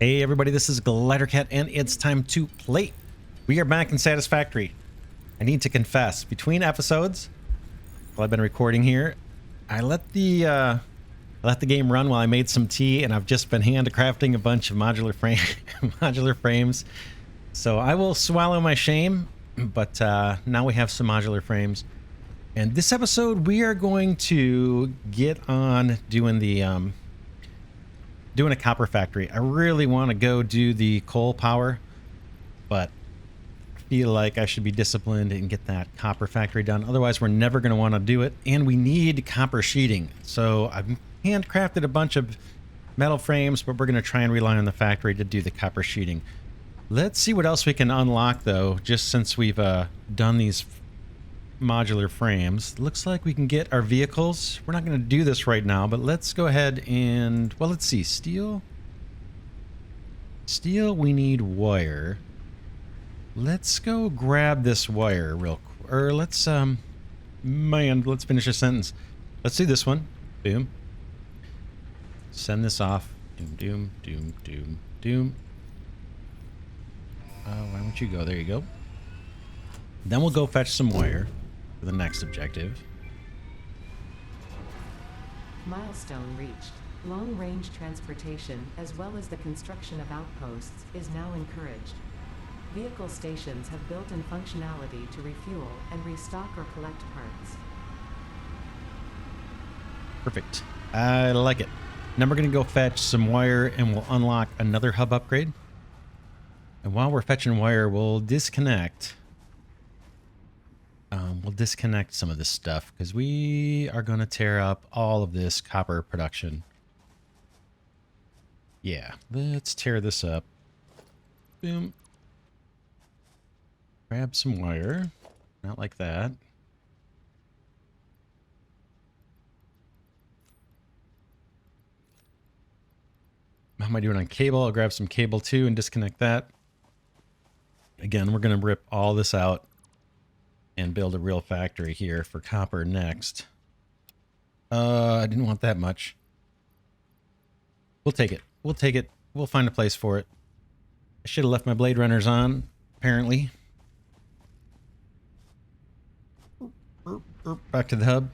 Hey everybody, this is Glidercat and it's time to play. We are back in Satisfactory. I need to confess, between episodes, while I've been recording here, I let the game run while I made some tea, and I've just been handcrafting a bunch of modular frames. So I will swallow my shame, but now we have some modular frames. And this episode, we are going to get on doing the doing a copper factory. I really want to go do the coal power, but I feel like I should be disciplined and get that copper factory done. Otherwise, we're never going to want to do it, and we need copper sheeting. So I've handcrafted a bunch of metal frames, but we're going to try and rely on the factory to do the copper sheeting. Let's see what else we can unlock, though, just since we've done these modular frames. Looks like we can get our vehicles. We're not going to do this right now, but let's go ahead and, well, let's see. Steel, we need wire. Let's go grab this wire real quick. Or let's let's finish a sentence. Let's do this one. Boom. Send this off. Doom, doom, doom, doom. Why don't you go? There you go. Then we'll go fetch some wire for the next objective. Milestone reached. Long-range transportation, as well as the construction of outposts, is now encouraged. Vehicle stations have built-in functionality to refuel and restock or collect parts. Perfect. I like it. Now we're going to go fetch some wire, and we'll unlock another hub upgrade. And while we're fetching wire, we'll disconnect. We'll disconnect some of this stuff because we are going to tear up all of this copper production. Yeah, let's tear this up. Boom. Grab some wire. Not like that. How am I doing on cable? I'll grab some cable too and disconnect that. Again, we're going to rip all this out and build a real factory here for copper next. I didn't want that much. We'll take it. We'll take it. We'll find a place for it. I should have left my blade runners on, apparently. Back to the hub.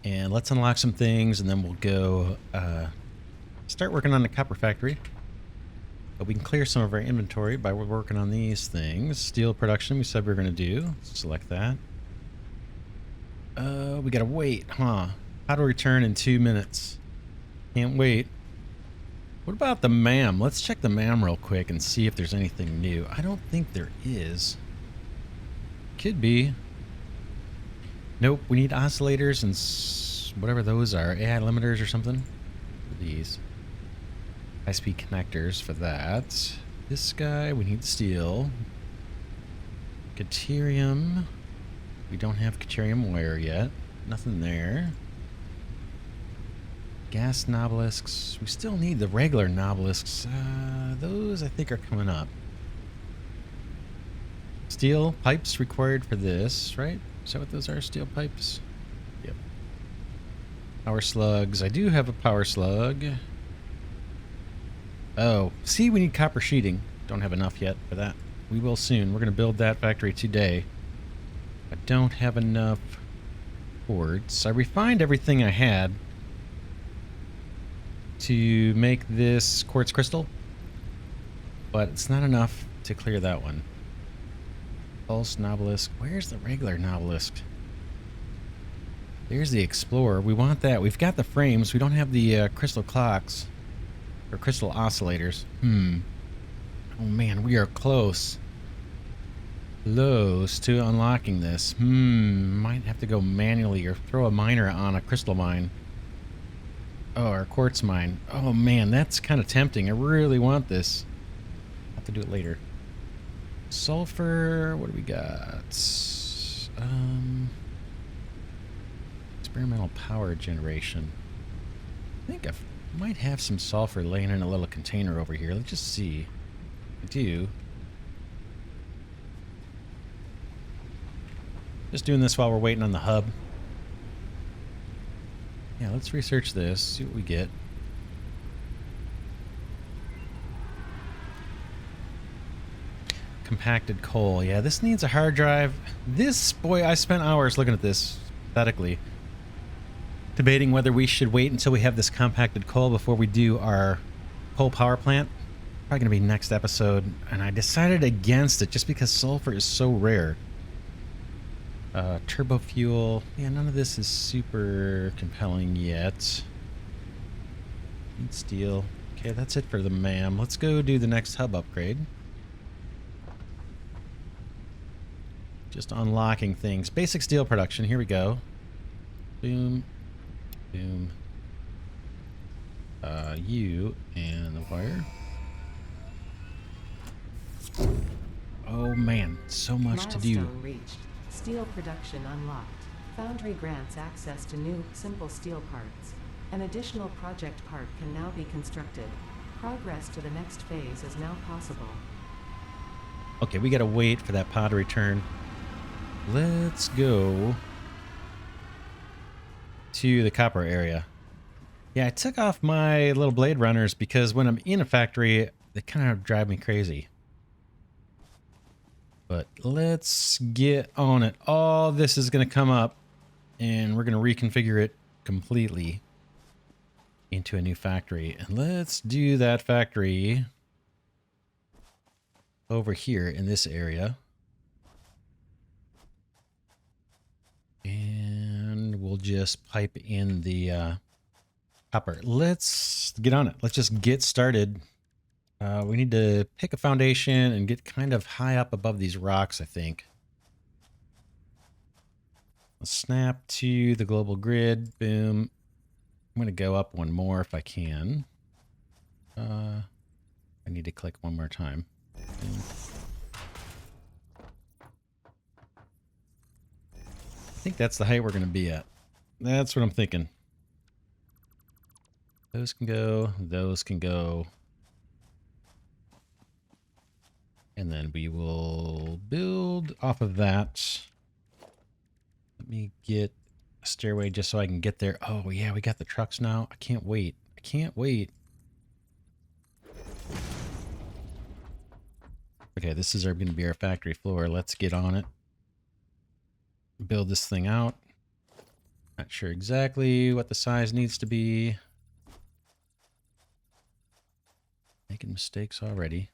And let's unlock some things, and then we'll go start working on the copper factory. But we can clear some of our inventory by working on these things. Steel production, we said we were going to do. Select that. We got to wait, huh? How to return in 2 minutes. Can't wait. What about the MAM? Let's check the MAM real quick and see if there's anything new. I don't think there is. Could be. Nope, we need oscillators and whatever those are. AI limiters or something. These. High-speed connectors for that. This guy, we need steel. Caterium. We don't have caterium wire yet. Nothing there. Gas nobelisks. We still need the regular nobelisks. Those, I think, are coming up. Steel pipes required for this, right? Is that what those are? Steel pipes? Yep. Power slugs. I do have a power slug. Oh, see, we need copper sheeting. Don't have enough yet for that. We will soon. We're going to build that factory today. I don't have enough quartz. I refined everything I had to make this quartz crystal, but it's not enough to clear that one. Pulse nobelisk. Where's the regular nobelisk? There's the explorer. We want that. We've got the frames. We don't have the crystal clocks. Or crystal oscillators. Oh man, we are close. Close to unlocking this. Might have to go manually or throw a miner on a crystal mine. Oh, or quartz mine. Oh man, that's kind of tempting. I really want this. I'll have to do it later. Sulfur. What do we got? Experimental power generation. I think I might have some sulfur laying in a little container over here. Let's just see. I do. Just doing this while we're waiting on the hub. Yeah, let's research this, see what we get. compacted coal. Yeah, this needs a hard drive. This, boy, I spent hours looking at this pathetically, debating whether we should wait until we have this compacted coal before we do our coal power plant. Probably going to be next episode, and I decided against it just because sulfur is so rare. Turbo fuel. Yeah, none of this is super compelling yet. Need steel. Okay, that's it for the MAM. Let's go do the next hub upgrade. Just unlocking things. Basic steel production. Here we go. Boom. Boom. You and the wire. Oh man, so much to do. Milestone reached. Steel production unlocked. Foundry grants access to new, simple steel parts. An additional project part can now be constructed. Progress to the next phase is now possible. Okay, we gotta wait for that pod to return. Let's go to the copper area. Yeah, I took off my little blade runners because when I'm in a factory, they kind of drive me crazy. But let's get on it. All this is going to come up, and we're going to reconfigure it completely into a new factory. And let's do that factory over here in this area. And we'll just pipe in the copper. Let's get on it. Let's just get started. We need to pick a foundation and get kind of high up above these rocks, I think. Let's snap to the global grid. Boom. I'm going to go up one more if I can. I need to click one more time. Boom. I think that's the height we're going to be at. That's what I'm thinking. Those can go. Those can go. And then we will build off of that. Let me get a stairway just so I can get there. Oh, yeah, we got the trucks now. I can't wait. I can't wait. Okay, this is going to be our factory floor. Let's get on it. Build this thing out. Not sure exactly what the size needs to be. Making mistakes already.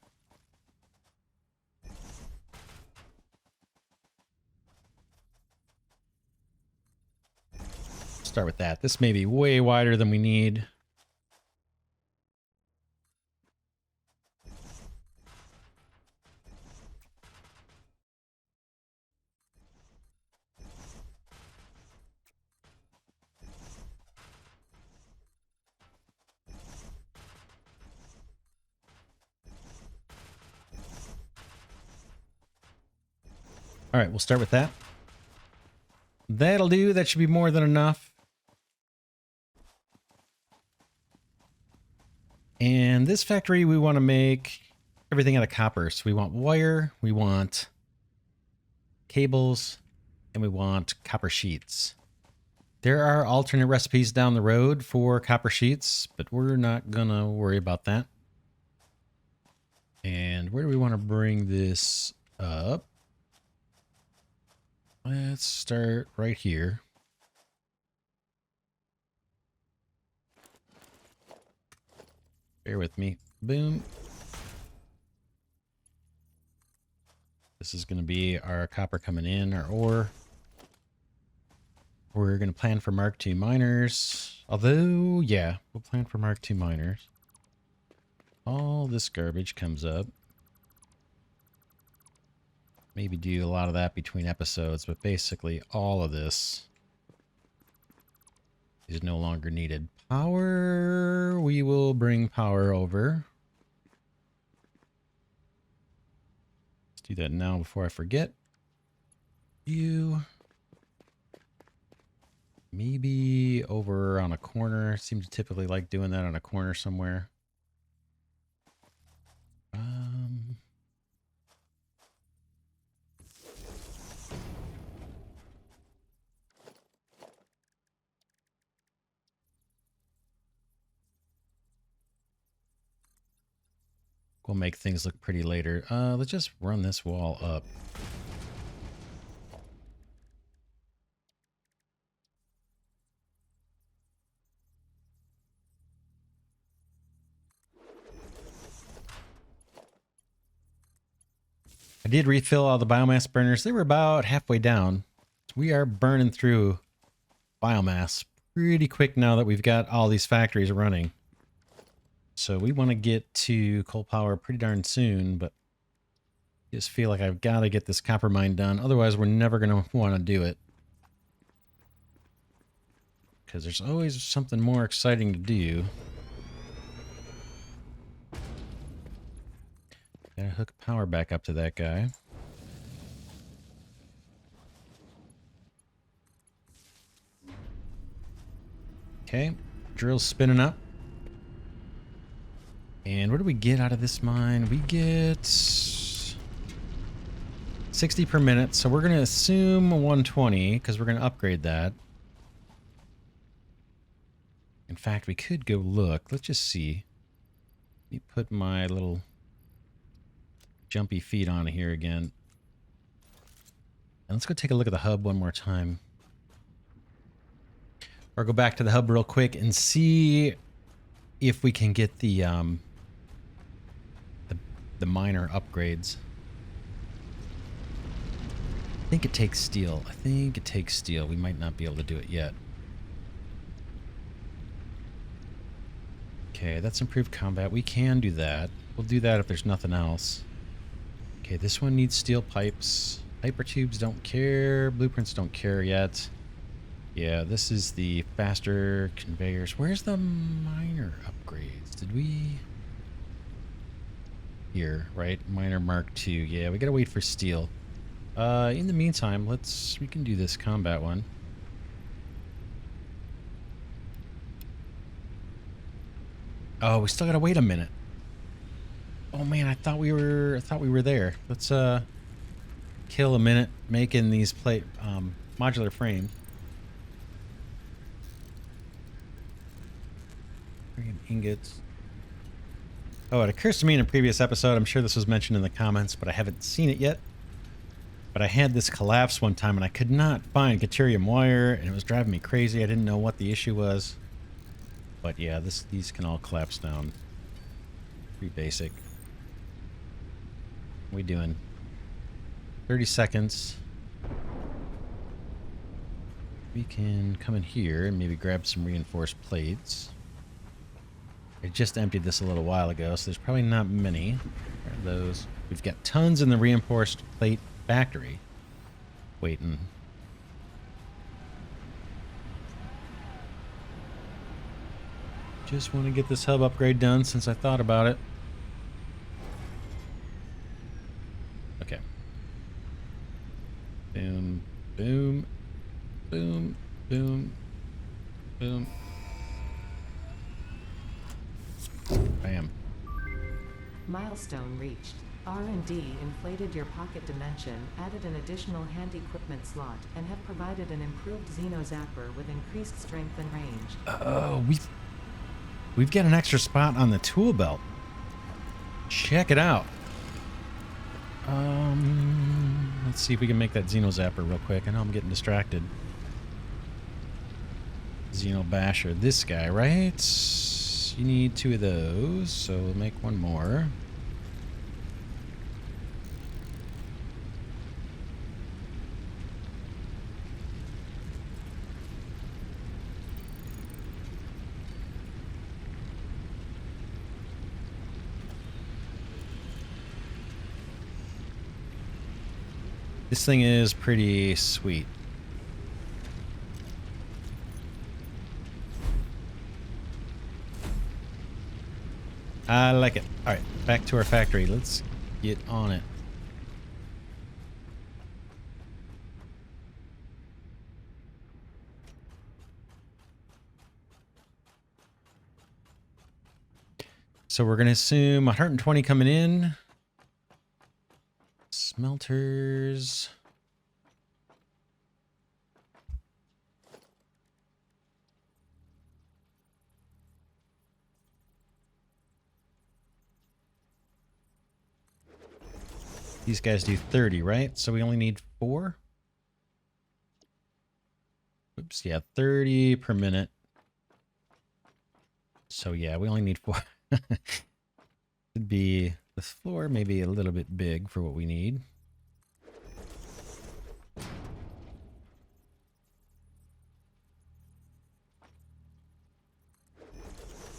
Start with that. This may be way wider than we need. All right, we'll start with that. That'll do. That should be more than enough. And this factory, we want to make everything out of copper. So we want wire, we want cables, and we want copper sheets. There are alternate recipes down the road for copper sheets, but we're not going to worry about that. And where do we want to bring this up? Let's start right here. Bear with me. Boom. This is going to be our copper coming in, our ore. We're going to plan for Mark II miners. Although, yeah, we'll plan for Mark II miners. All this garbage comes up. Maybe do a lot of that between episodes, but basically all of this is no longer needed. Power, we will bring power over. Let's do that now before I forget. You. Maybe over on a corner. Seem to typically like doing that on a corner somewhere. We'll make things look pretty later. Let's just run this wall up. I did refill all the biomass burners. They were about halfway down. We are burning through biomass pretty quick now that we've got all these factories running. So we want to get to coal power pretty darn soon, but I just feel like I've got to get this copper mine done. Otherwise, we're never going to want to do it. Because there's always something more exciting to do. Gotta hook power back up to that guy. Okay, drill's spinning up. And what do we get out of this mine? We get 60 per minute, so we're going to assume 120 because we're going to upgrade that. In fact, we could go look. Let's just see. Let me put my little jumpy feet on here again. And let's go take a look at the hub one more time. Or go back to the hub real quick and see if we can get the minor upgrades. I think it takes steel. I think it takes steel. We might not be able to do it yet. Okay, that's improved combat. We can do that. We'll do that if there's nothing else. Okay, this one needs steel pipes. Hypertubes don't care. Blueprints don't care yet. Yeah, this is the faster conveyors. Where's the minor upgrades? Did we... Here, right? Minor Mark II. Yeah, we gotta wait for steel. In the meantime, we can do this combat one. Oh, we still gotta wait a minute. Oh man, I thought we were there. Let's kill a minute making these modular frame. Ingots. Oh, it occurs to me in a previous episode, I'm sure this was mentioned in the comments, but I haven't seen it yet. But I had this collapse one time and I could not find Deuterium wire and it was driving me crazy. I didn't know what the issue was. But yeah, these can all collapse down. Pretty basic. What are we doing? 30 seconds. We can come in here and maybe grab some reinforced plates. I just emptied this a little while ago, so there's probably not many. Grab those. We've got tons in the reinforced plate factory. Waiting. Just want to get this hub upgrade done since I thought about it. Okay. Boom, boom, boom, boom, boom. Bam. Milestone reached. R&D inflated your pocket dimension, added an additional hand equipment slot, and have provided an improved Xeno Zapper with increased strength and range. Oh, we've got an extra spot on the tool belt. Check it out. Let's see if we can make that Xeno Zapper real quick. I know I'm getting distracted. Xeno Basher. This guy, right? You need 2 of those, so we'll make 1 more. This thing is pretty sweet. I like it. All right, back to our factory. Let's get on it. So we're going to assume 120 coming in. Smelters. These guys do 30, right? So we only need 4? Oops, yeah, 30 per minute. So yeah, we only need 4. Could be this floor, maybe a little bit big for what we need.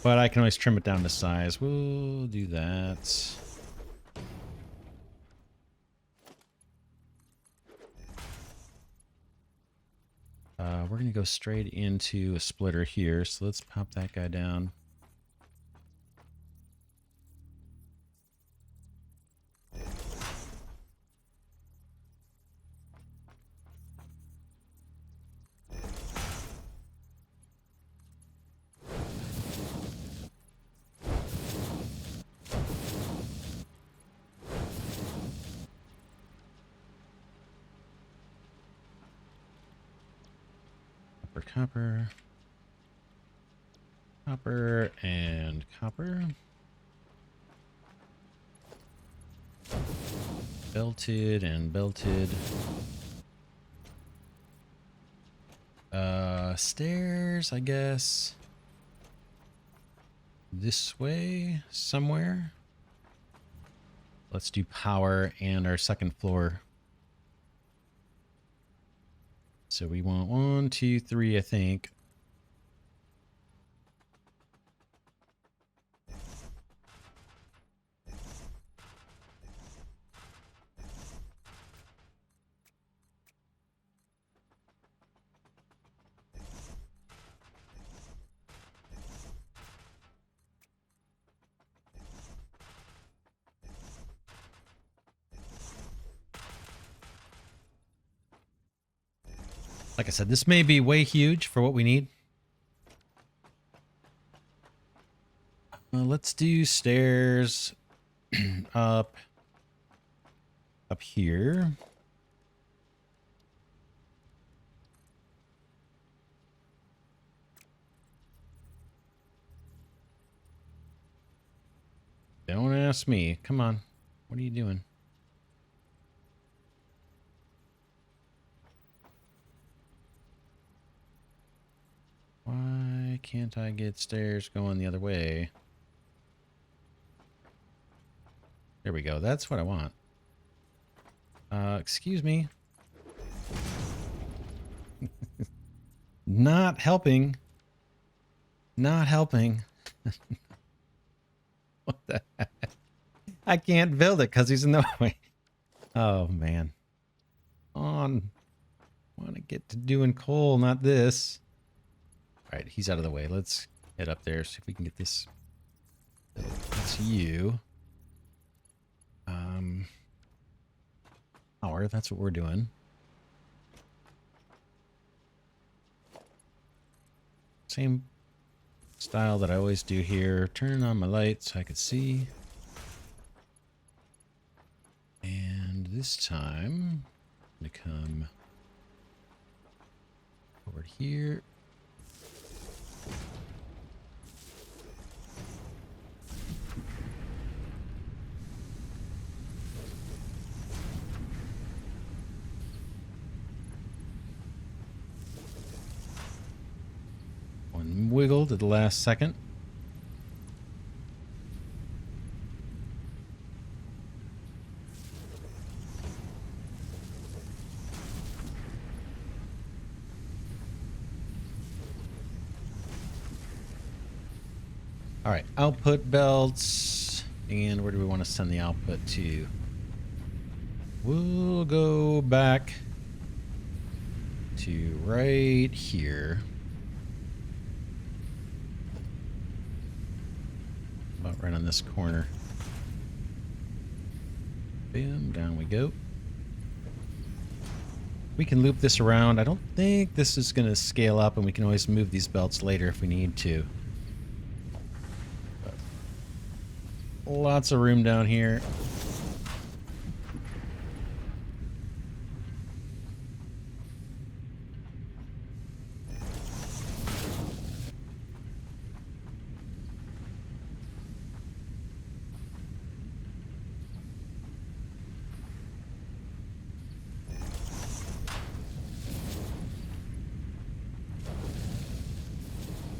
But I can always trim it down to size. We'll do that. We're going to go straight into a splitter here. So let's pop that guy down. Copper, copper, and copper. Belted and belted. Stairs, I guess. This way, somewhere. Let's do power and our second floor. So we want 1, 2, 3, I think. Like I said, this may be way huge for what we need. Let's do stairs up here. Don't ask me. Come on. What are you doing? Why can't I get stairs going the other way? There we go. That's what I want. Excuse me. Not helping. Not helping. What the heck? I can't build it because he's in the way. Oh, man. On. Want to get to doing coal, not this. All right, he's out of the way. Let's head up there, see if we can get this. That's you. Power, that's what we're doing. Same style that I always do here. Turn on my lights so I can see. And this time, I'm going to come over here. One wiggled at the last second. All right, output belts. And where do we want to send the output to? We'll go back to right here. About right on this corner. Boom, down we go. We can loop this around. I don't think this is going to scale up, and we can always move these belts later if we need to. But lots of room down here.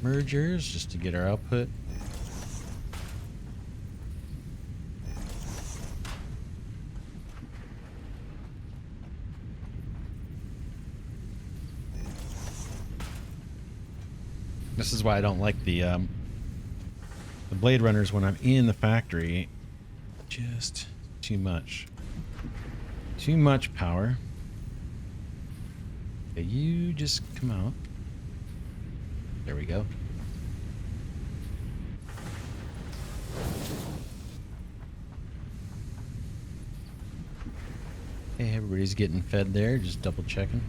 mergers just to get our output. This is why I don't like the Blade Runners when I'm in the factory. Just too much. Too much power. Okay, you just come out. There we go. Hey, everybody's getting fed there. Just double checking.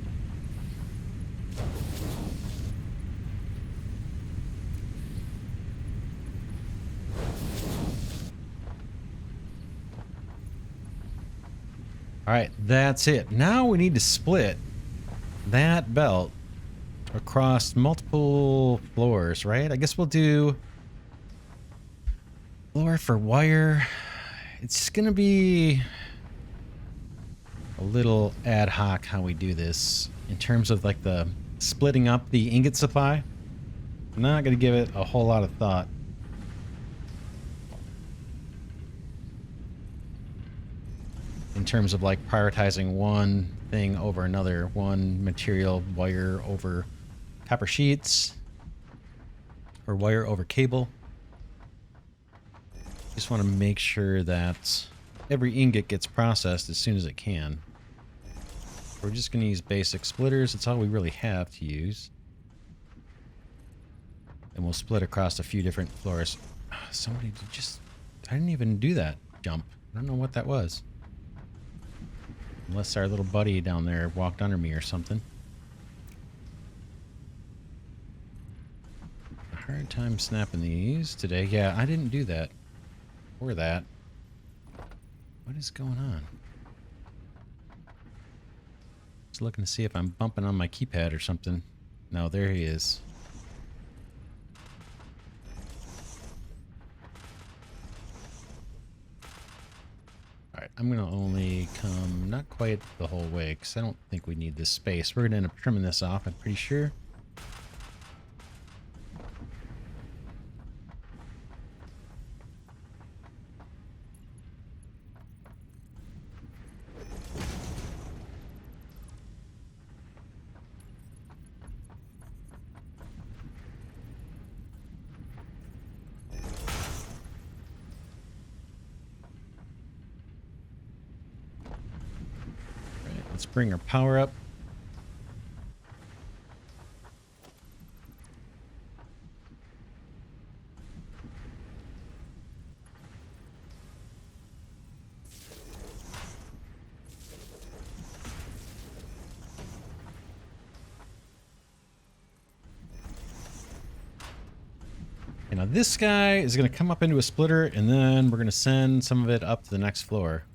All right, that's it. Now we need to split that belt across multiple floors, right? I guess we'll do floor for wire. It's gonna be a little ad hoc how we do this in terms of like the splitting up the ingot supply. I'm not gonna give it a whole lot of thought. In terms of like prioritizing one thing over another, one material, wire over copper sheets, or wire over cable. Just want to make sure that every ingot gets processed as soon as it can. We're just going to use basic splitters. It's all we really have to use. And we'll split across a few different floors. Somebody just... I didn't even do that jump. I don't know what that was. Unless our little buddy down there walked under me or something. A hard time snapping these today. Yeah, I didn't do that. Or that. What is going on? Just looking to see if I'm bumping on my keypad or something. No, there he is. Alright, I'm going to only come not quite the whole way because I don't think we need this space. We're going to end up trimming this off, I'm pretty sure. Let's bring our power up. And now this guy is going to come up into a splitter, and then we're going to send some of it up to the next floor.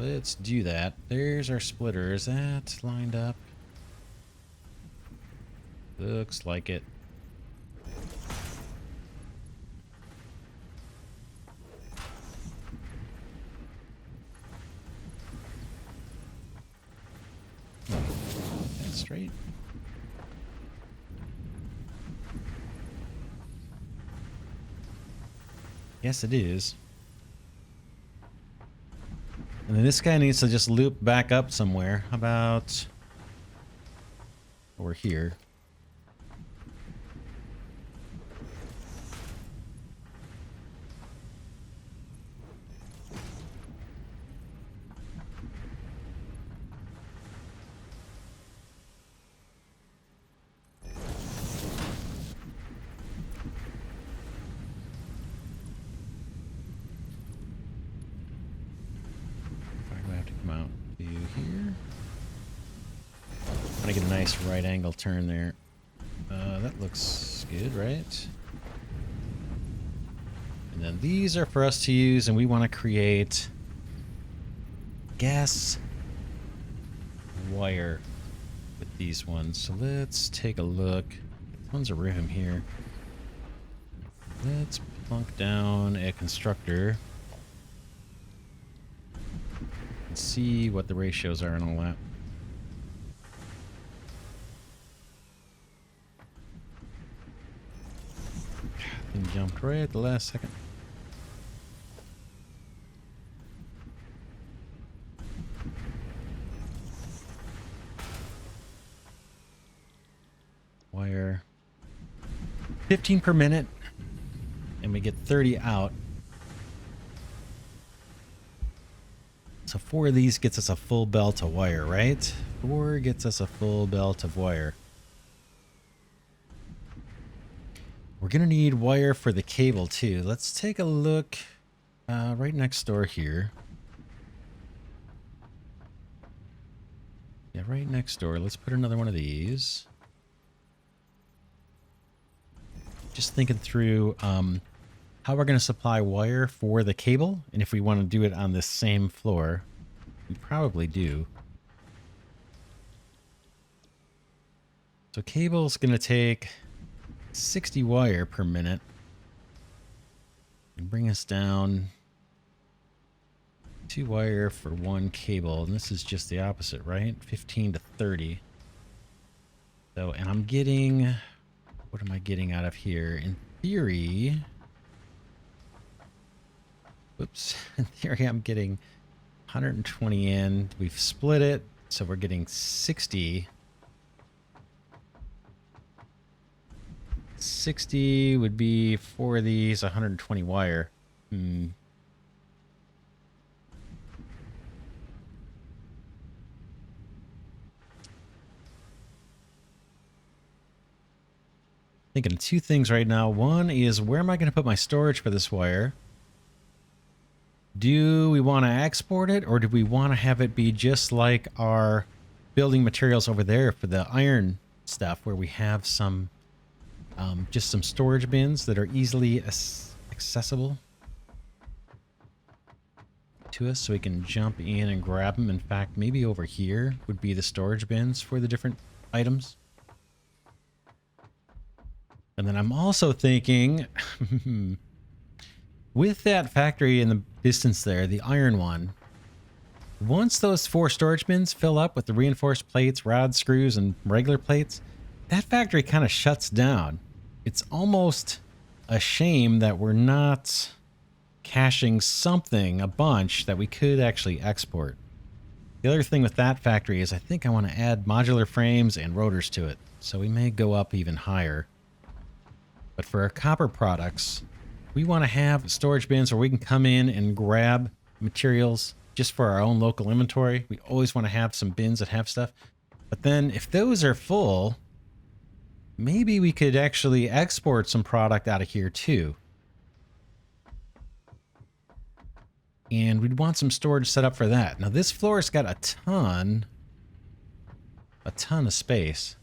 Let's do that. There's our splitter. Is that lined up? Looks like it. That's straight. Yes, it is. And then this guy needs to just loop back up somewhere. How about over here? Trying to get a nice right angle turn there. That looks good, right? And then these are for us to use, and we want to create gas wire with these ones. So let's take a look. Tons of room here. Let's plunk down a constructor and see what the ratios are and all that. And jumped right at the last second. Wire. 15 per minute. And we get 30 out. So 4 of these gets us a full belt of wire, right? 4 gets us a full belt of wire. We're going to need wire for the cable too. Let's take a look right next door here. Yeah, right next door. Let's put another one of these. Just thinking through how we're going to supply wire for the cable. And if we want to do it on this same floor, we probably do. So cable's going to take 60 wire per minute and bring us down 2 wire for 1 cable. And this is just the opposite, right? 15 to 30. So, and I'm getting, what am I getting out of here? In theory, whoops, in theory I'm getting 120 in. We've split it, so we're getting 60. 60 would be 4 of these, 120 wire. Thinking 2 things right now. One is, where am I going to put my storage for this wire? Do we want to export it, or do we want to have it be just like our building materials over there for the iron stuff, where we have some just some storage bins that are easily accessible to us, so we can jump in and grab them. In fact, maybe over here would be the storage bins for the different items. And then I'm also thinking, with that factory in the distance there, the iron one, once those 4 storage bins fill up with the reinforced plates, rods, screws, and regular plates, that factory kind of shuts down. It's almost a shame that we're not caching something, a bunch, that we could actually export. The other thing with that factory is I think I want to add modular frames and rotors to it, so we may go up even higher. But for our copper products, we want to have storage bins where we can come in and grab materials just for our own local inventory. We always want to have some bins that have stuff. But then if those are full, maybe we could actually export some product out of here too. And we'd want some storage set up for that. Now this floor's got a ton of space.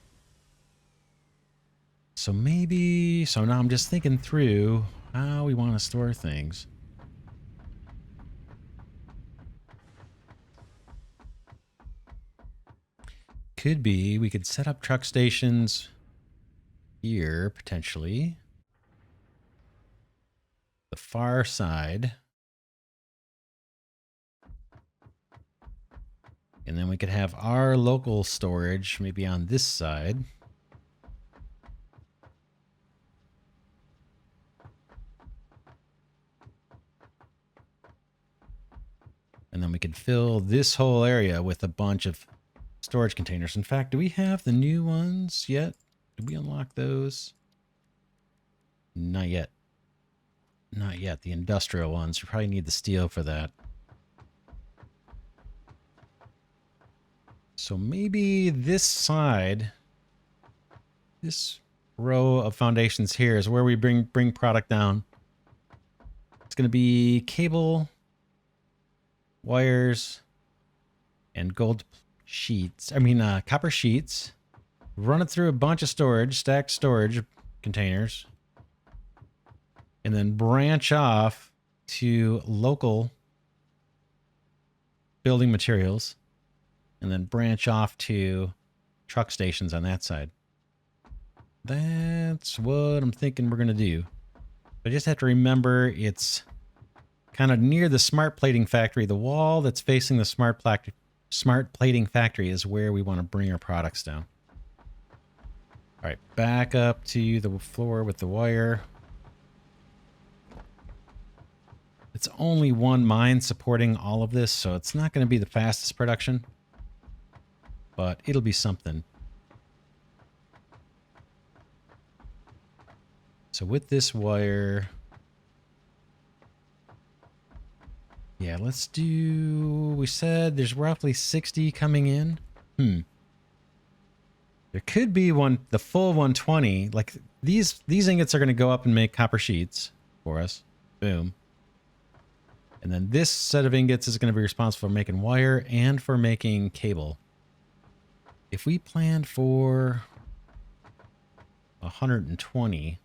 So maybe, so now I'm just thinking through how we want to store things. Could be, we could set up truck stations here, potentially. The far side. And then we could have our local storage maybe on this side. And then we could fill this whole area with a bunch of storage containers. In fact, do we have the new ones yet? Did we unlock those? Not yet. Not yet. The industrial ones. You probably need the steel for that. So maybe this side, this row of foundations here is where we bring product down. It's going to be cable, wires, and gold sheets. I mean, copper sheets. Run it through a bunch of storage, stacked storage containers, and then branch off to local building materials, and then branch off to truck stations on that side. That's what I'm thinking we're going to do. I just have to remember it's kind of near the smart plating factory. The wall that's facing the smart plating factory is where we want to bring our products down. All right, back up to the floor with the wire. It's only one mine supporting all of this, so it's not going to be the fastest production, but it'll be something. So with this wire, yeah, let's do, we said there's roughly 60 coming in. There could be the full 120. Like these ingots are going to go up and make copper sheets for us. Boom. And then this set of ingots is going to be responsible for making wire and for making cable. If we planned for 120,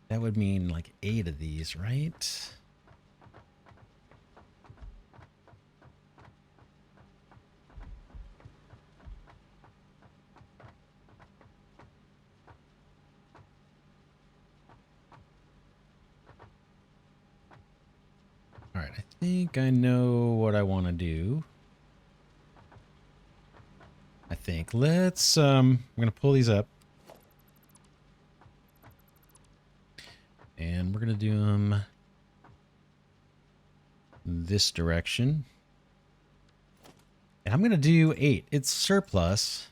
that would mean like 8 of these, right? All right, I think I know what I want to do. I think let's, I'm going to pull these up. And we're going to do them this direction. And I'm going to do 8. It's surplus.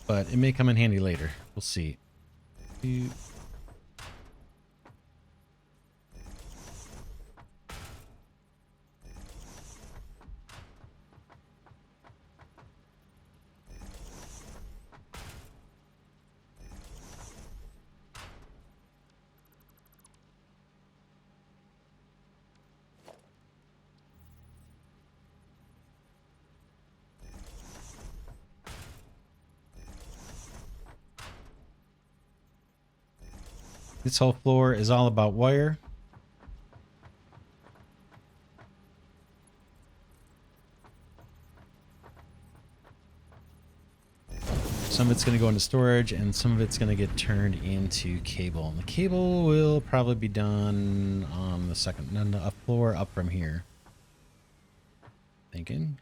But it may come in handy later. We'll see. This whole floor is all about wire. Some of it's going to go into storage, and some of it's going to get turned into cable. And the cable will probably be done on the second, a floor up from here. Thinking.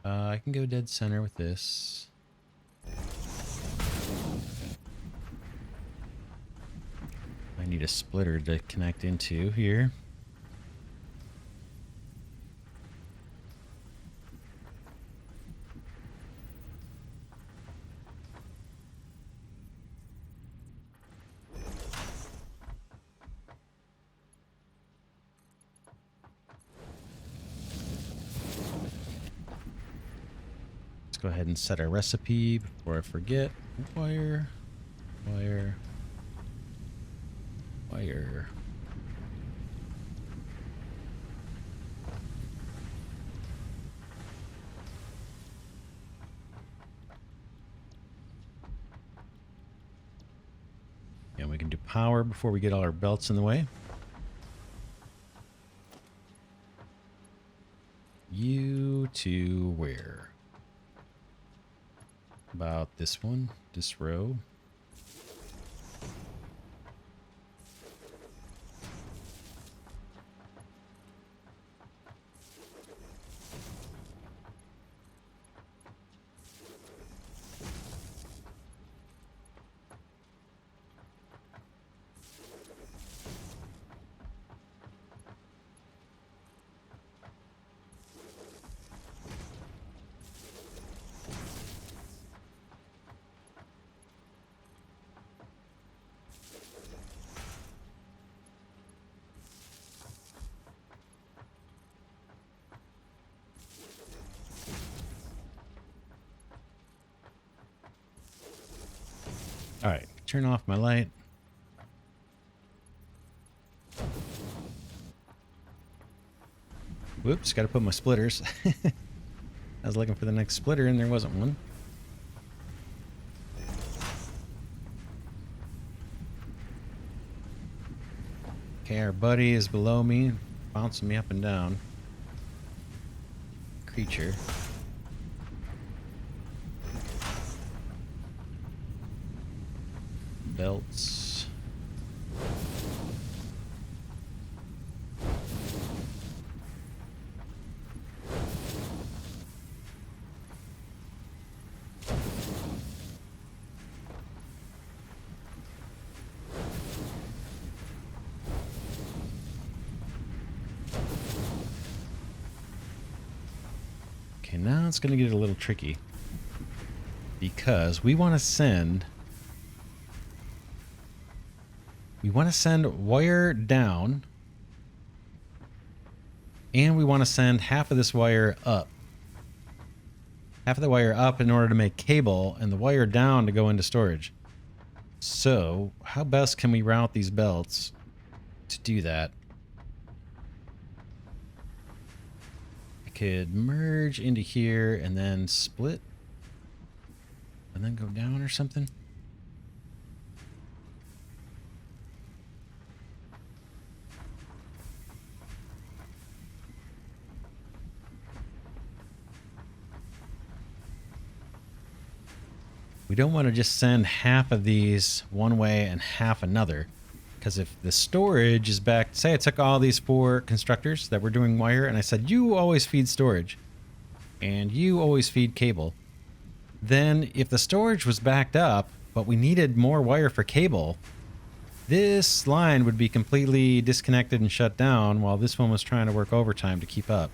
I can go dead center with this. I need a splitter to connect into here. Let's go ahead and set our recipe before I forget. Wire, wire, wire. And we can do power before we get all our belts in the way. You to where? About this one, this row. All right, turn off my light. Whoops, got to put my splitters. I was looking for the next splitter and there wasn't one. Okay, our buddy is below me, bouncing me up and down. Creature. Belts. Okay, now it's going to get a little tricky. Because we want to send... wire down. And we want to send half of this wire up. Half of the wire up in order to make cable, and the wire down to go into storage. So, how best can we route these belts to do that? I could merge into here and then split. And then go down or something. We don't want to just send half of these one way and half another. Because if the storage is back... Say I took all these 4 constructors that were doing wire and I said, you always feed storage. And you always feed cable. Then if the storage was backed up, but we needed more wire for cable, this line would be completely disconnected and shut down while this one was trying to work overtime to keep up.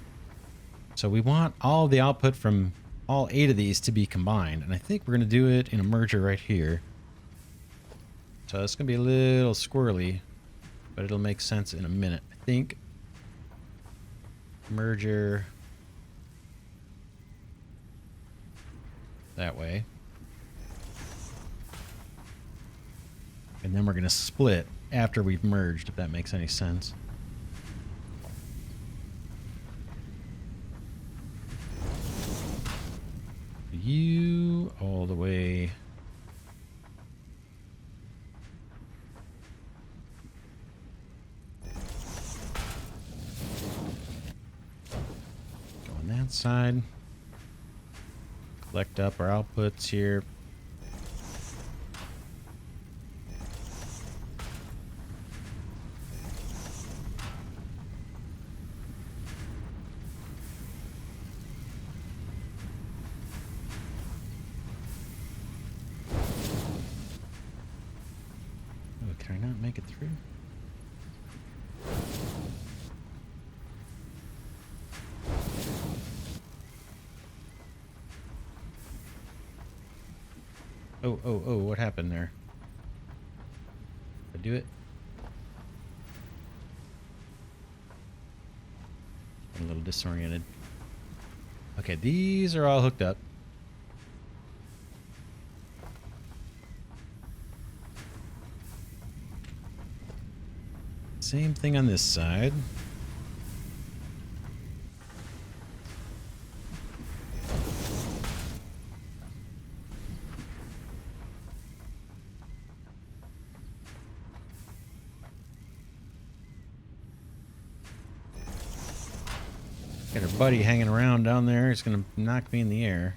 So we want all the output from all 8 of these to be combined. And I think we're going to do it in a merger right here. So it's going to be a little squirrely, but it'll make sense in a minute. I think merger that way. And then we're going to split after we've merged, if that makes any sense. You all the way. Go on that side. Collect up our outputs here. Can I not make it through? Oh, what happened there? Did I do it? I'm a little disoriented. Okay, these are all hooked up. Same thing on this side. Got our buddy hanging around down there. He's gonna knock me in the air.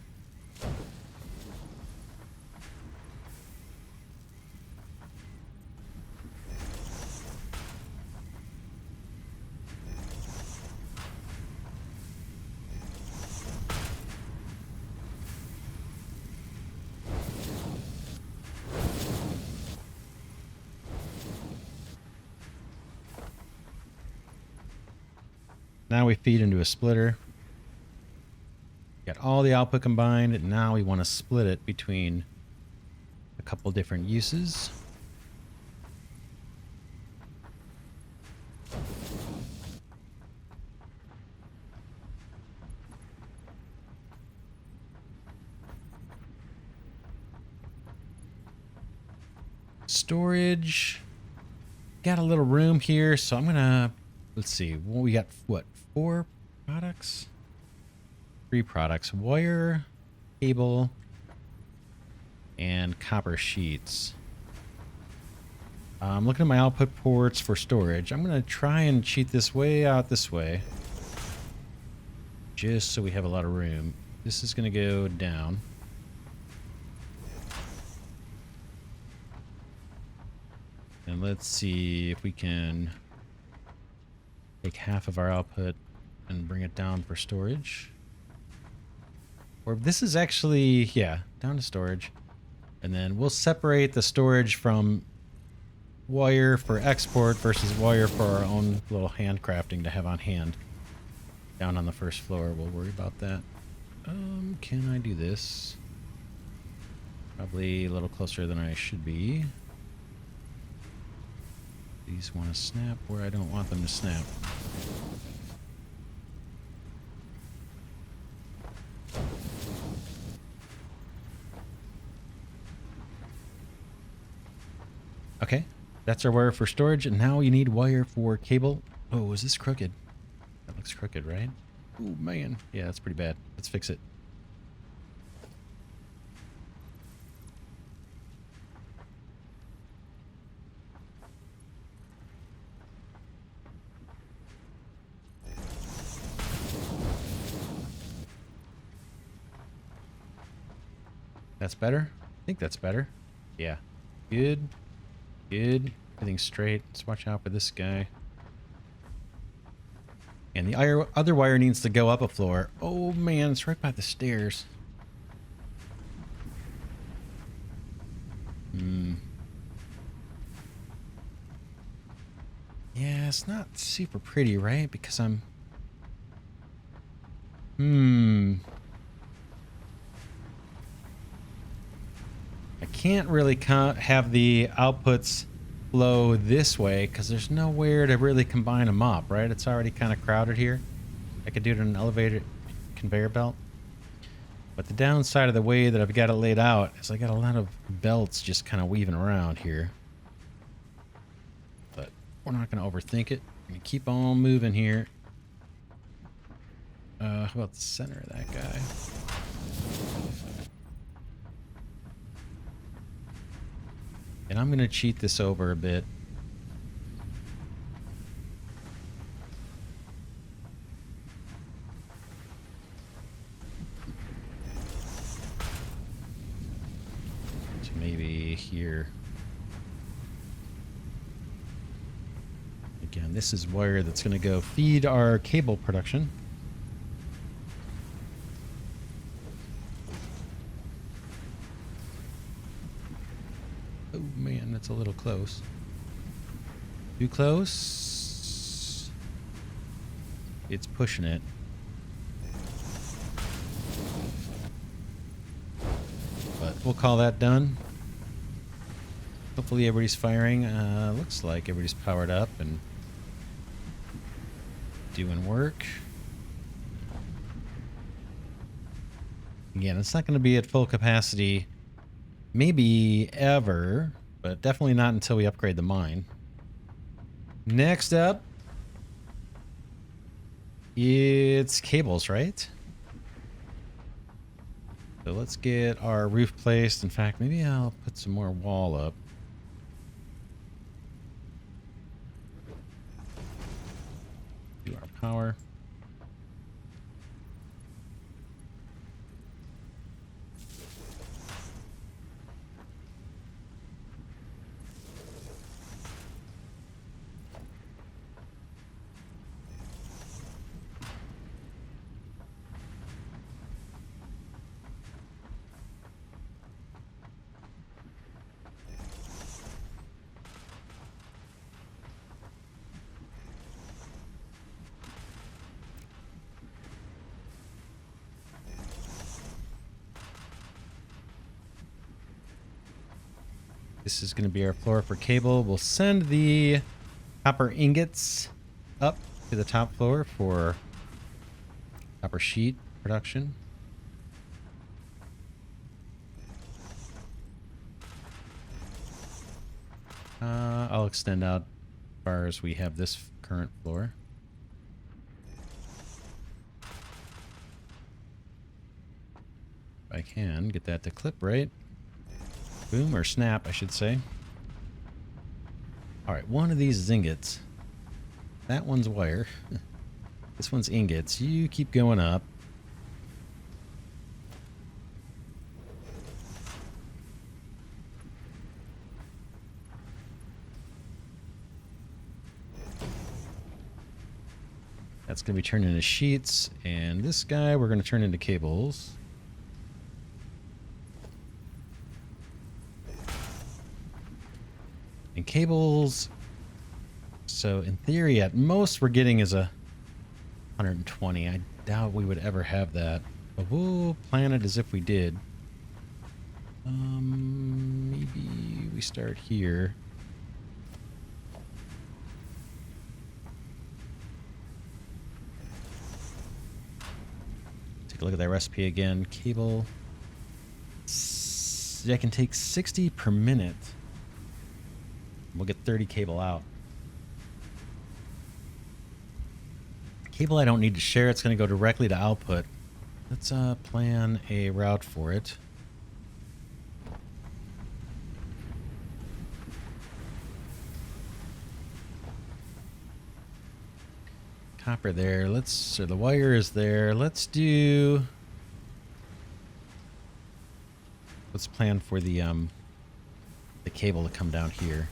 Now we feed into a splitter. Got all the output combined, and now we want to split it between a couple different uses. Storage. Got a little room here, so I'm gonna... Let's see. Well, we got, what, 4 products? 3 products. Wire, cable, and copper sheets. I'm looking at my output ports for storage. I'm going to try and cheat this way out this way. Just so we have a lot of room. This is going to go down. And let's see if we can... take half of our output and bring it down for storage. Or this is actually, yeah, down to storage. And then we'll separate the storage from wire for export versus wire for our own little handcrafting to have on hand. Down on the first floor, we'll worry about that. Can I do this? Probably a little closer than I should be. These want to snap where I don't want them to snap. Okay, that's our wire for storage, and now you need wire for cable. Oh, is this crooked? That looks crooked, right? Oh, man. Yeah, that's pretty bad. Let's fix it. That's better? I think that's better. Yeah. Good. Good. Everything's straight. Let's watch out for this guy. And the other wire needs to go up a floor. Oh man, it's right by the stairs. Yeah, it's not super pretty, right? Because I'm... I can't really have the outputs flow this way because there's nowhere to really combine them up, right? It's already kind of crowded here. I could do it on an elevated conveyor belt. But the downside of the way that I've got it laid out is I got a lot of belts just kind of weaving around here. But we're not going to overthink it. We're going to keep on moving here. How about the center of that guy? And I'm going to cheat this over a bit. So maybe here. Again, this is wire that's going to go feed our cable production. Oh man, that's a little close. Too close. It's pushing it. But we'll call that done. Hopefully everybody's firing. Looks like everybody's powered up and doing work. Again, it's not going to be at full capacity. Maybe ever, but definitely not until we upgrade the mine. Next up, it's cables, right? So let's get our roof placed. In fact, maybe I'll put some more wall up. Do our power. This is going to be our floor for cable. We'll send the copper ingots up to the top floor for copper sheet production. I'll extend out as far as we have this current floor. If I can get that to clip right. Boom, or snap, I should say. All right, one of these is ingots. That one's wire. This one's ingots. You keep going up. That's going to be turned into sheets. And this guy we're going to turn into cables. And cables, so in theory, at most we're getting is a 120. I doubt we would ever have that, But we'll plan it as if we did. Maybe we start here. Take a look at that recipe again. Cable. I can take 60 per minute. We'll get 30 cable out. Cable I don't need to share. It's going to go directly to output. Let's plan a route for it. Copper there. So the wire is there. Let's plan for the cable to come down here.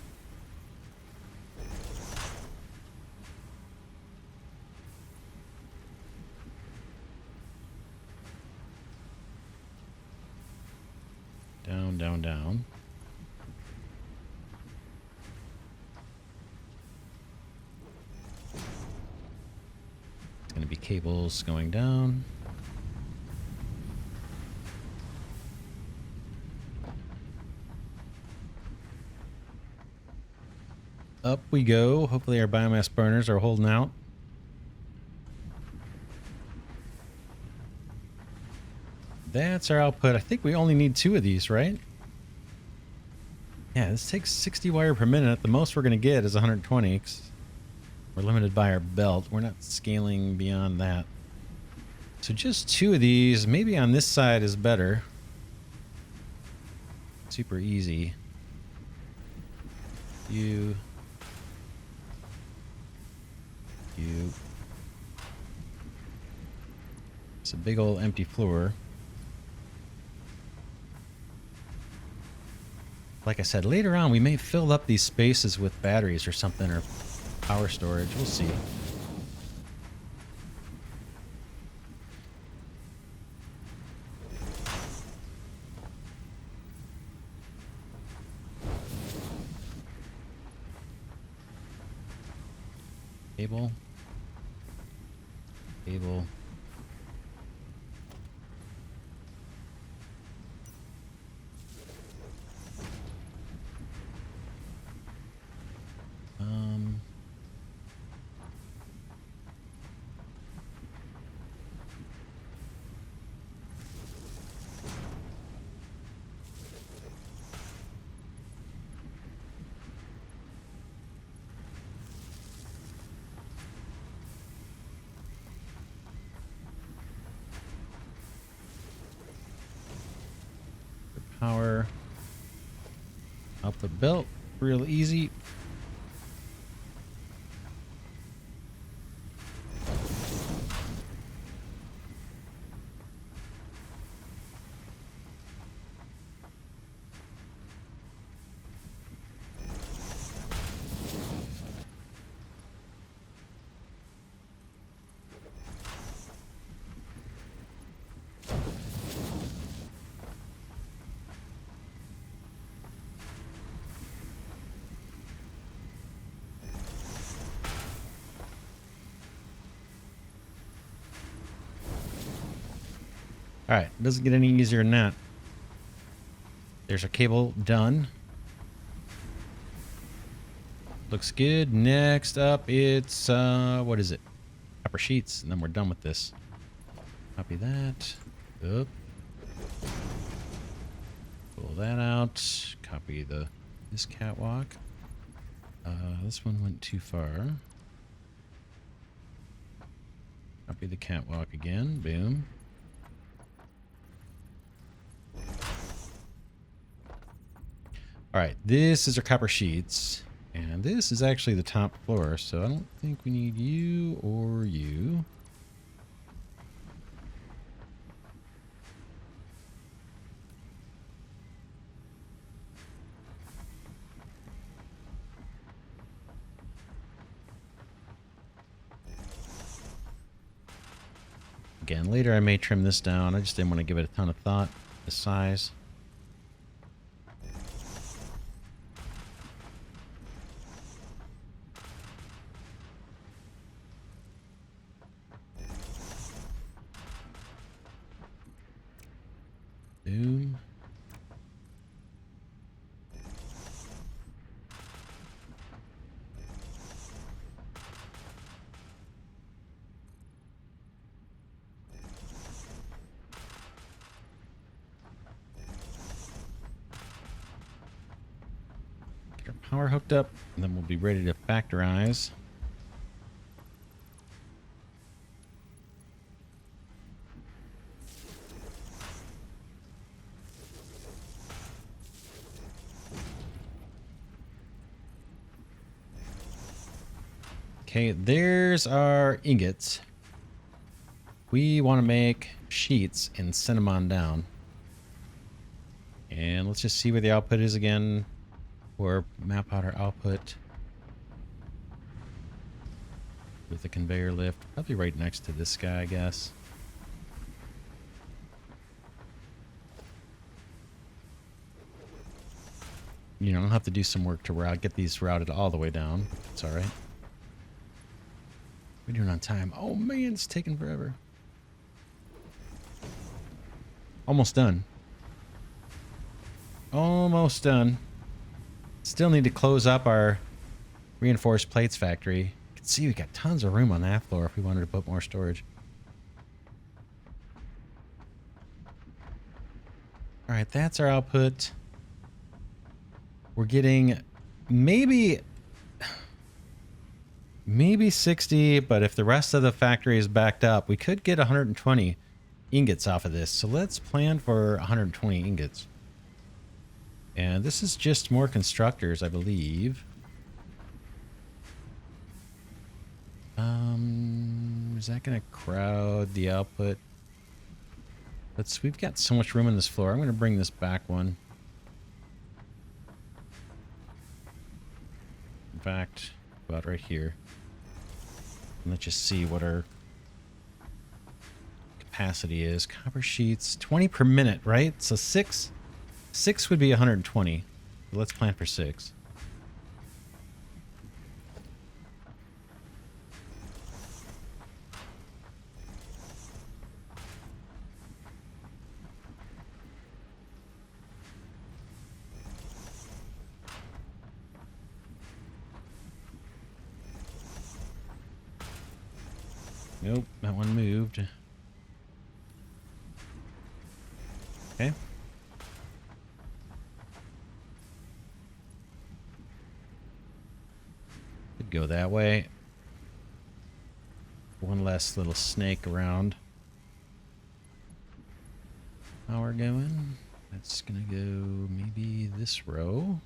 Down, down, down. It's going to be cables going down. Up we go. Hopefully our biomass burners are holding out. That's our output. I think we only need 2 of these, right? Yeah, this takes 60 wire per minute. The most we're going to get is 120. 'Cause we're limited by our belt. We're not scaling beyond that. So just 2 of these. Maybe on this side is better. Super easy. You. It's a big old empty floor. Like I said, later on we may fill up these spaces with batteries or something, or power storage. We'll see. Cable. Cable. Power. Output belt. Real easy. Alright, doesn't get any easier than that. There's our cable done. Looks good. Next up, it's, what is it? Copper sheets, and then we're done with this. Copy that. Up. Pull that out. Copy this catwalk. This one went too far. Copy the catwalk again. Boom. Alright, this is our copper sheets. And this is actually the top floor, so I don't think we need you or you. Again, later I may trim this down. I just didn't want to give it a ton of thought, the size. Boom. Get our power hooked up, and then we'll be ready to factorize. Okay, there's our ingots. We want to make sheets and send them on down. And let's just see where the output is again, or map out our output with the conveyor lift. Probably right next to this guy, I guess. You know, I'll have to do some work to get these routed all the way down. It's all right. We're doing on time. Oh man, it's taking forever. Almost done. Almost done. Still need to close up our reinforced plates factory. You can see we got tons of room on that floor if we wanted to put more storage. All right, that's our output. We're getting maybe 60, but if the rest of the factory is backed up, we could get 120 ingots off of this. So let's plan for 120 ingots. And this is just more constructors, I believe. Is that going to crowd the output? We've got so much room on this floor. I'm going to bring this back one. In fact, about right here. Let's just see what our capacity is. Copper sheets, 20 per minute, right? So six would be 120. Let's plan for 6. Nope, that one moved. Okay. Could go that way. One less little snake around. Power going. That's gonna go maybe this row.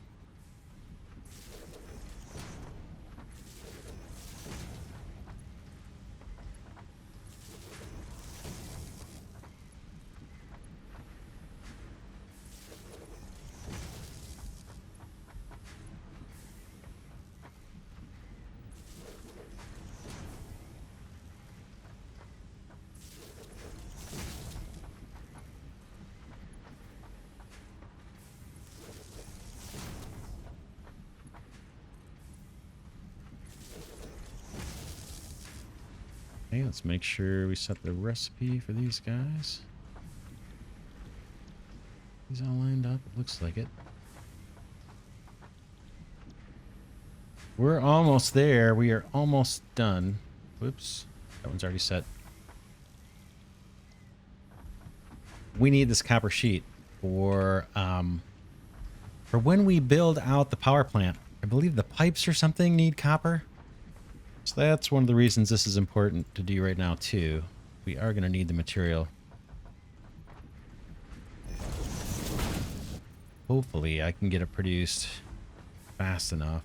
Okay, let's make sure we set the recipe for these guys. These all lined up? It looks like it. We're almost there. We are almost done. Whoops. That one's already set. We need this copper sheet for when we build out the power plant. I believe the pipes or something need copper. So that's one of the reasons this is important to do right now, too. We are going to need the material. Hopefully, I can get it produced fast enough.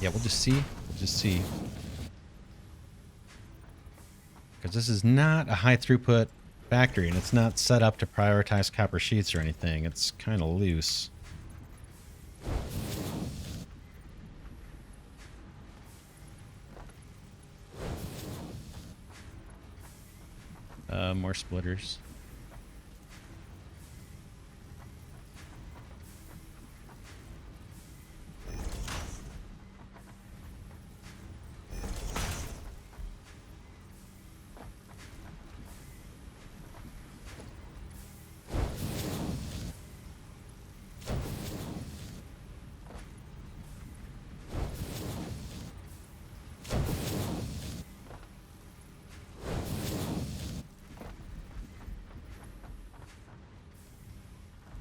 Yeah, we'll just see. We'll just see. Because this is not a high throughput factory, and it's not set up to prioritize copper sheets or anything. It's kind of loose. More splitters.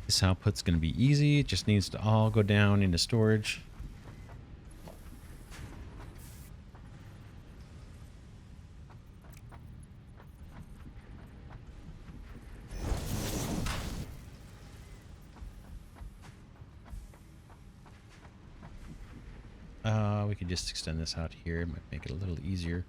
This output's going to be easy. It just needs to all go down into storage. We could just extend this out here. It might make it a little easier.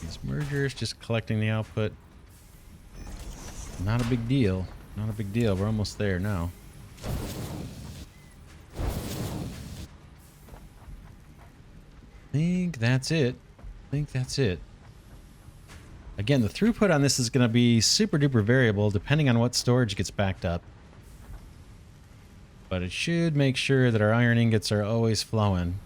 These mergers, just collecting the output. Not a big deal. Not a big deal. We're almost there now. I think that's it. I think that's it. Again, the throughput on this is going to be super duper variable depending on what storage gets backed up. But it should make sure that our iron ingots are always flowing.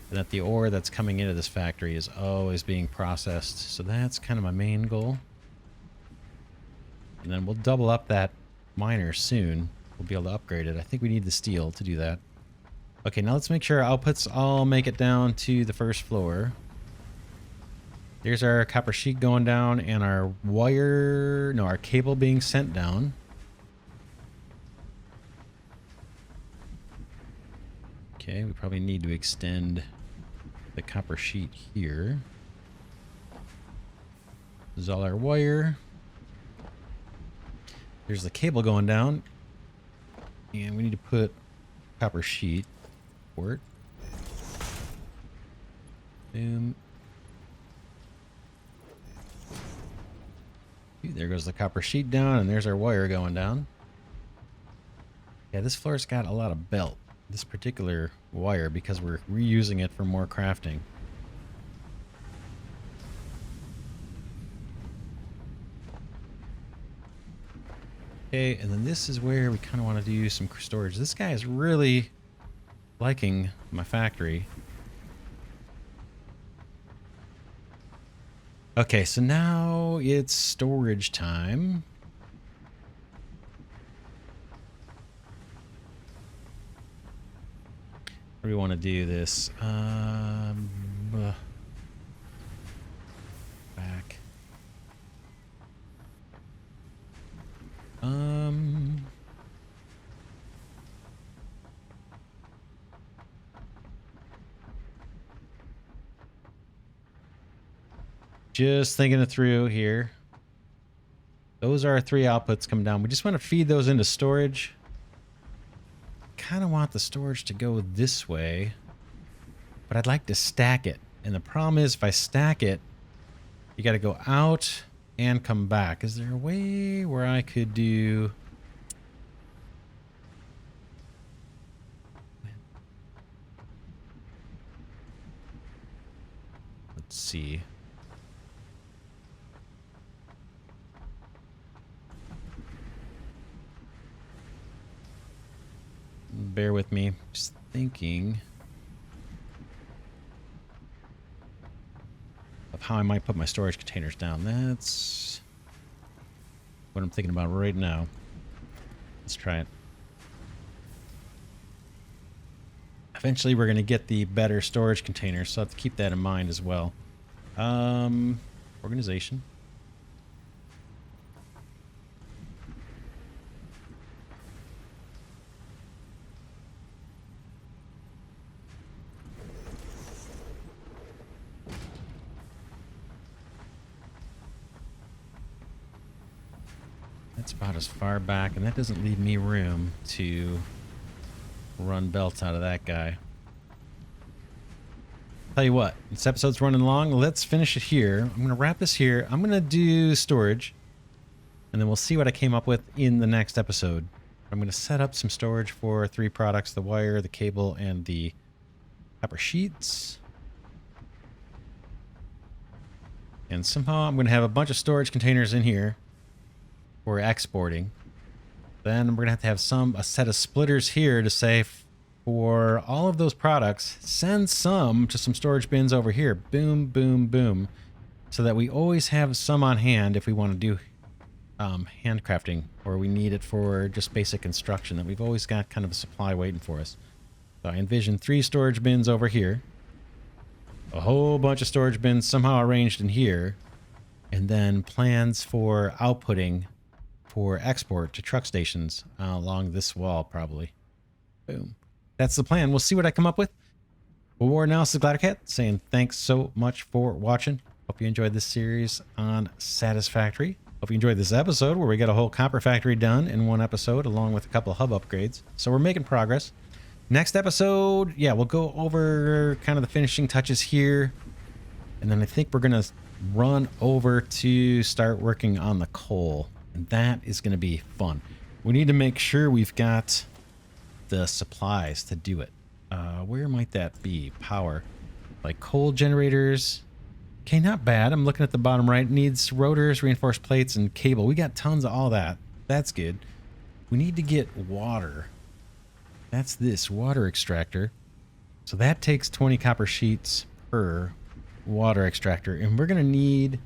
And that the ore that's coming into this factory is always being processed. So that's kind of my main goal. And then we'll double up that miner soon. We'll be able to upgrade it. I think we need the steel to do that. Okay, now let's make sure our outputs all make it down to the first floor. There's our copper sheet going down and our wire, no, our cable being sent down. Okay, we probably need to extend the copper sheet here. This is all our wire. There's the cable going down. And we need to put copper sheet for it. Boom. There goes the copper sheet down, and there's our wire going down. Yeah, this floor's got a lot of belt. This particular wire, because we're reusing it for more crafting. Okay, and then this is where we kind of want to do some storage. This guy is really liking my factory. Okay, so now it's storage time. Where do we want to do this? Back. Just thinking it through here. Those are our three outputs coming down. We just want to feed those into storage. Kind of want the storage to go this way, but I'd like to stack it. And the problem is if I stack it, you got to go out and come back. Is there a way where I could do... Let's see. Bear with me. Just thinking of how I might put my storage containers down. That's what I'm thinking about right now. Let's try it. Eventually we're going to get the better storage containers, so I have to keep that in mind as well. Organization. That's about as far back, and that doesn't leave me room to run belts out of that guy. Tell you what, this episode's running long. Let's finish it here. I'm going to wrap this here. I'm going to do storage, and then we'll see what I came up with in the next episode. I'm going to set up some storage for 3 products, the wire, the cable, and the copper sheets. And somehow I'm going to have a bunch of storage containers in here for exporting. Then we're going to have a set of splitters here to say for all of those products, send some to some storage bins over here. Boom, boom, boom. So that we always have some on hand if we want to do handcrafting, or we need it for just basic construction, that we've always got kind of a supply waiting for us. So I envision 3 storage bins over here, a whole bunch of storage bins somehow arranged in here, and then plans for outputting for export to truck stations along this wall, probably. Boom. That's the plan. We'll see what I come up with. For now, this is Glidercat saying thanks so much for watching. Hope you enjoyed this series on Satisfactory. Hope you enjoyed this episode where we got a whole copper factory done in one episode along with a couple of hub upgrades. So we're making progress. Next episode, yeah, we'll go over kind of the finishing touches here. And then I think we're going to run over to start working on the coal. And that is going to be fun. We need to make sure we've got the supplies to do it. Where might that be? Power. Like coal generators. Okay, not bad. I'm looking at the bottom right. It needs rotors, reinforced plates, and cable. We got tons of all that. That's good. We need to get water. That's this water extractor. So that takes 20 copper sheets per water extractor. And we're going to need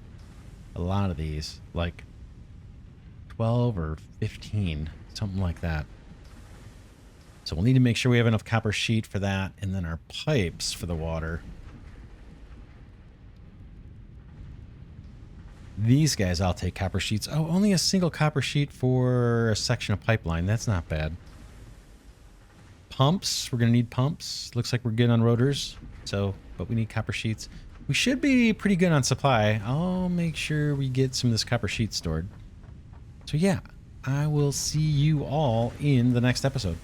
a lot of these. Like 12 or 15. Something like that. So we'll need to make sure we have enough copper sheet for that. And then our pipes for the water. These guys, I'll take copper sheets. Oh, only a single copper sheet for a section of pipeline. That's not bad. Pumps. We're going to need pumps. Looks like we're good on rotors. So, but we need copper sheets. We should be pretty good on supply. I'll make sure we get some of this copper sheet stored. So yeah, I will see you all in the next episode.